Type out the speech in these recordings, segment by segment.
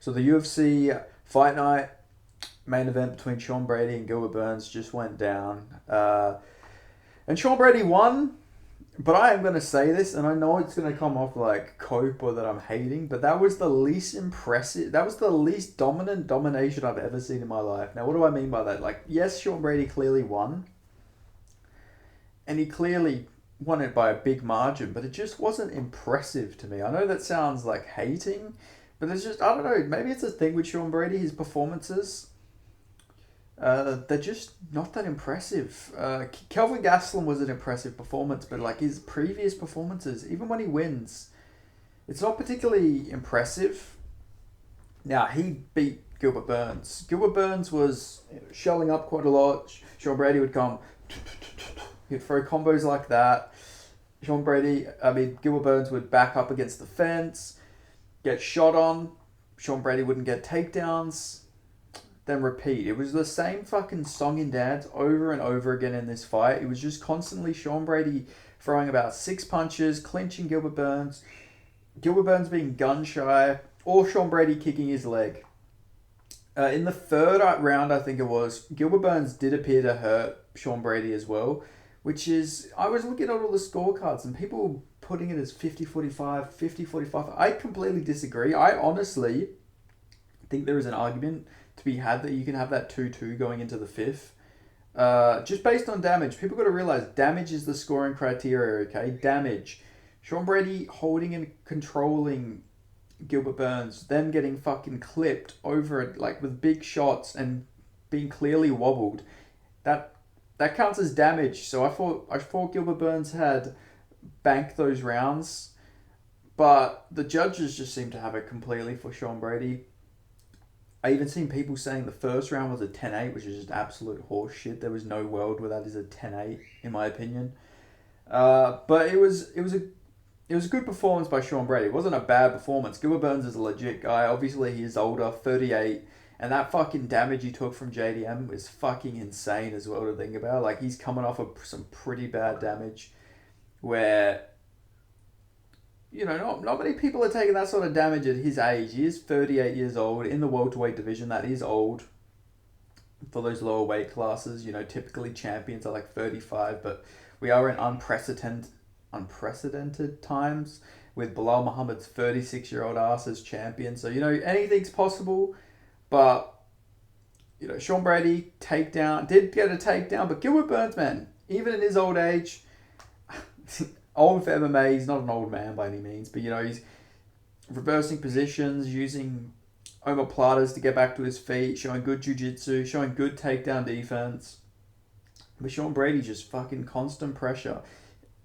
So the UFC fight night main event between Sean Brady and Gilbert Burns just went down. And Sean Brady won, but I am going to say this, and I know it's going to come off like cope or that I'm hating, but that was the least impressive, that was the least dominant domination I've ever seen in my life. Now, what do I mean by that? Like, yes, Sean Brady clearly won, and he clearly won it by a big margin, but it just wasn't impressive to me. I know that sounds like hating, but it's just, I don't know, maybe it's a thing with Sean Brady, his performances. They're just not that impressive. Kelvin Gastelum was an impressive performance, but like his previous performances, even when he wins, it's not particularly impressive. Now, he beat Gilbert Burns. Gilbert Burns was shelling up quite a lot. Sean Brady would come, he'd throw combos like that. Gilbert Burns would back up against the fence, get shot on. Sean Brady wouldn't get takedowns. Then repeat. It was the same fucking song and dance over and over again in this fight. It was just constantly Sean Brady throwing about 6 punches, clinching Gilbert Burns being gun shy, or Sean Brady kicking his leg. In the third round, I think it was, Gilbert Burns did appear to hurt Sean Brady as well, which is, I was looking at all the scorecards and people putting it as 50-45, 50-45. I completely disagree. I honestly think there is an argument to be had that you can have that 2-2 going into the fifth. Just based on damage. People got to realize damage is the scoring criteria, okay? Damage. Sean Brady holding and controlling Gilbert Burns, then getting fucking clipped over it, like with big shots and being clearly wobbled. That counts as damage. So I thought Gilbert Burns had banked those rounds, but the judges just seem to have it completely for Sean Brady. I even seen people saying the first round was a 10-8, which is just absolute horse shit. There was no world where that is a 10-8, in my opinion. But it was a good performance by Sean Brady. It wasn't a bad performance. Gilbert Burns is a legit guy. Obviously, he is older, 38. And that fucking damage he took from JDM was fucking insane as well to think about. Like, he's coming off of some pretty bad damage where, you know, not many people are taking that sort of damage at his age. He is 38 years old in the welterweight division. That is old for those lower weight classes. You know, typically champions are like 35, but we are in unprecedented times with Bilal Muhammad's 36-year-old ass as champion. So, you know, anything's possible. But, you know, Sean Brady did get a takedown, but Gilbert Burns, man, even in his old age, old for MMA, he's not an old man by any means, but, you know, he's reversing positions, using omoplatas to get back to his feet, showing good jiu-jitsu, showing good takedown defense. But Sean Brady just fucking constant pressure.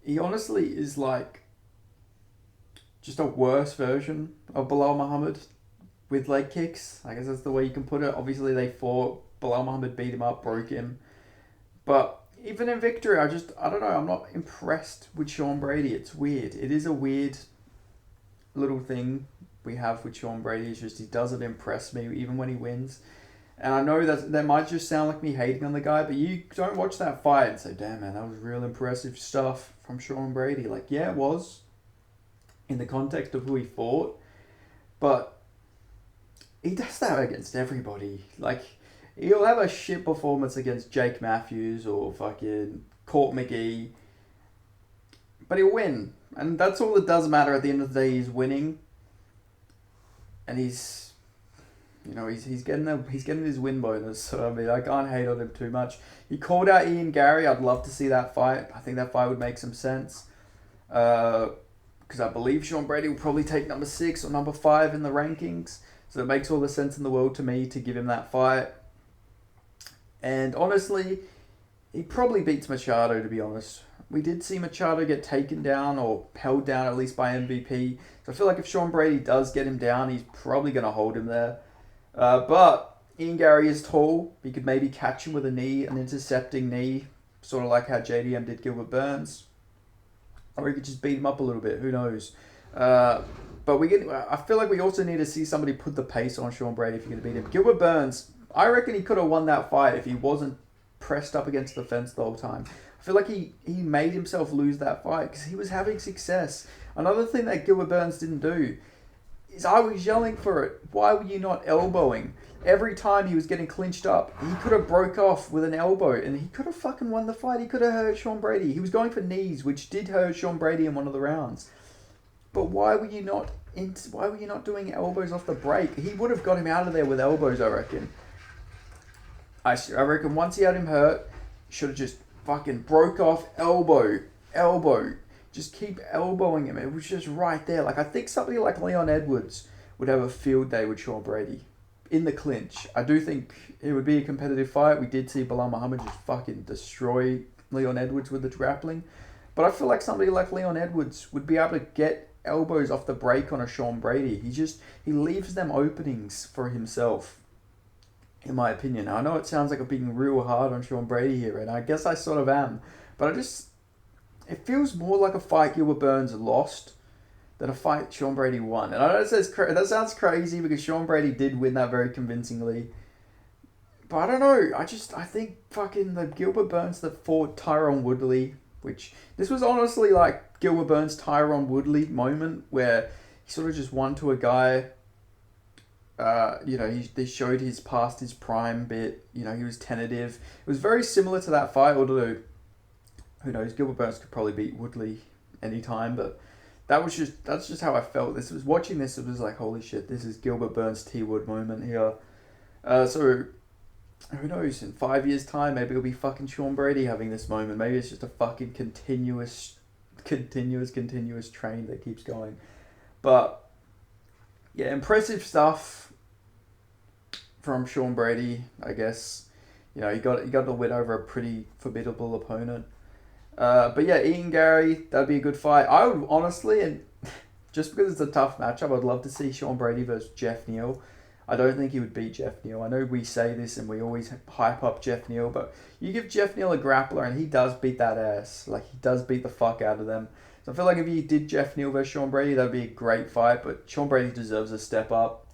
He honestly is like just a worse version of Bilal Muhammad with leg kicks. I guess that's the way you can put it. Obviously, they fought. Bilal Muhammad beat him up, broke him. But even in victory, I don't know. I'm not impressed with Sean Brady. It's weird. It is a weird little thing we have with Sean Brady. It's just he doesn't impress me even when he wins. And I know that might just sound like me hating on the guy, but you don't watch that fight and say, damn, man, that was real impressive stuff from Sean Brady. Like, yeah, it was in the context of who he fought. But he does that against everybody. Like, he'll have a shit performance against Jake Matthews or fucking Court McGee, but he'll win. And that's all that does matter at the end of the day. He's winning. And he's getting his win bonus. So, I mean, I can't hate on him too much. He called out Ian Gary. I'd love to see that fight. I think that fight would make some sense. Because I believe Sean Brady will probably take number 6 or number 5 in the rankings. So it makes all the sense in the world to me to give him that fight. And honestly, he probably beats Machado, to be honest. We did see Machado get taken down or held down at least by MVP. So I feel like if Sean Brady does get him down, he's probably going to hold him there. But Ian Gary is tall. He could maybe catch him with a knee, an intercepting knee, sort of like how JDM did Gilbert Burns. Or he could just beat him up a little bit. Who knows? But I feel like we also need to see somebody put the pace on Sean Brady if you're going to beat him. Gilbert Burns, I reckon he could have won that fight if he wasn't pressed up against the fence the whole time. I feel like he made himself lose that fight because he was having success. Another thing that Gilbert Burns didn't do, is I was yelling for it. Why were you not elbowing? Every time he was getting clinched up, he could have broke off with an elbow and he could have fucking won the fight. He could have hurt Sean Brady. He was going for knees, which did hurt Sean Brady in one of the rounds. But why were you not doing elbows off the break? He would have got him out of there with elbows, I reckon. I reckon once he had him hurt, he should have just fucking broke off elbow. Just keep elbowing him. It was just right there. Like, I think somebody like Leon Edwards would have a field day with Sean Brady in the clinch. I do think it would be a competitive fight. We did see Bilal Muhammad just fucking destroy Leon Edwards with the grappling. But I feel like somebody like Leon Edwards would be able to get elbows off the break on a Sean Brady. He leaves them openings for himself, in my opinion. I know it sounds like I'm being real hard on Sean Brady here, and I guess I sort of am. But it feels more like a fight Gilbert Burns lost than a fight Sean Brady won. And I know that sounds crazy because Sean Brady did win that very convincingly. But I don't know. I think fucking the Gilbert Burns that fought Tyron Woodley, which this was honestly like Gilbert Burns' Tyron Woodley moment where he sort of just won to a guy. They showed his past his prime bit. He was tentative. It was very similar to that fight, although who knows, Gilbert Burns could probably beat Woodley anytime, but that's just how I felt. Watching this, it was like, holy shit, this is Gilbert Burns' T Wood moment here. So who knows, in 5 years' time, maybe it'll be fucking Sean Brady having this moment. Maybe it's just a fucking continuous train that keeps going. But yeah, impressive stuff from Sean Brady, I guess. He got the win over a pretty formidable opponent. But yeah, Ian Gary, that'd be a good fight. I would honestly, and just because it's a tough matchup, I'd love to see Sean Brady versus Jeff Neal. I don't think he would beat Jeff Neal. I know we say this and we always hype up Jeff Neal, but you give Jeff Neal a grappler and he does beat that ass. Like, he does beat the fuck out of them. So I feel like if you did Jeff Neal versus Sean Brady, that'd be a great fight, but Sean Brady deserves a step up.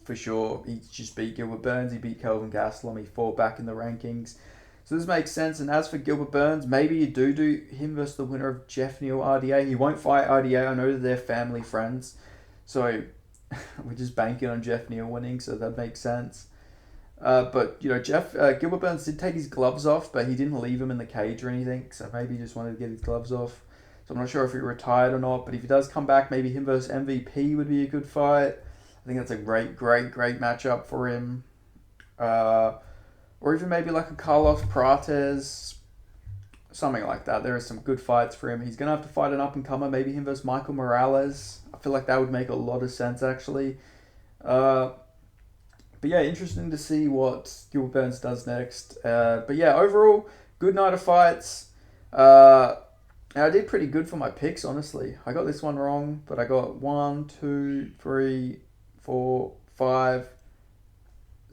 For sure. He just beat Gilbert Burns, he beat Kelvin Gastelum, he fought back in the rankings. So this makes sense. And as for Gilbert Burns, maybe you do him versus the winner of Jeff Neal RDA. He won't fight RDA. I know that they're family friends. So we're just banking on Jeff Neal winning. So that makes sense. But Gilbert Burns did take his gloves off, but he didn't leave him in the cage or anything. So maybe he just wanted to get his gloves off. So I'm not sure if he retired or not. But if he does come back, maybe him versus MVP would be a good fight. I think that's a great matchup for him. Or even maybe like a Carlos Prates, something like that. There are some good fights for him. He's going to have to fight an up-and-comer, maybe him versus Michael Morales. I feel like that would make a lot of sense, actually. But yeah, interesting to see what Gilbert Burns does next. But yeah, overall, good night of fights. And I did pretty good for my picks, honestly. I got this one wrong, but I got 1, 2, 3, 4, 5...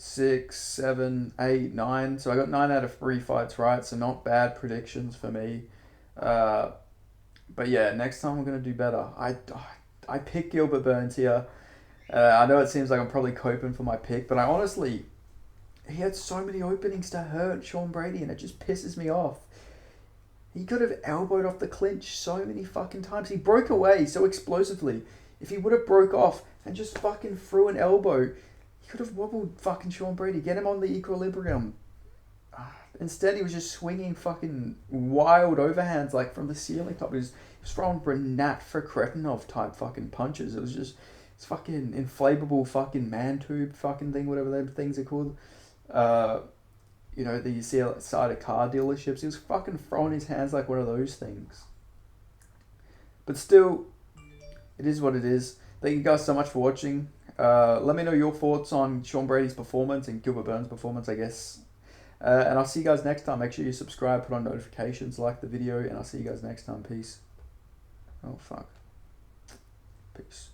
6, 7, 8, 9. So I got 9 out of 3 fights right. So not bad predictions for me. But yeah, next time I'm going to do better. I picked Gilbert Burns here. I know it seems like I'm probably coping for my pick, but he had so many openings to hurt Sean Brady and it just pisses me off. He could have elbowed off the clinch so many fucking times. He broke away so explosively. If he would have broke off and just fucking threw an elbow, could have wobbled fucking Sean Brady, get him on the equilibrium. Instead, he was just swinging fucking wild overhands like from the ceiling top. He was throwing Renat Fakretinov type fucking punches. It was just this fucking inflatable fucking man tube fucking thing, whatever them things are called. That you see outside of car dealerships. He was fucking throwing his hands like one of those things. But still, it is what it is. Thank you guys so much for watching. Let me know your thoughts on Sean Brady's performance and Gilbert Burns' performance, I guess. And I'll see you guys next time. Make sure you subscribe, put on notifications, like the video, and I'll see you guys next time. Peace. Oh, fuck. Peace.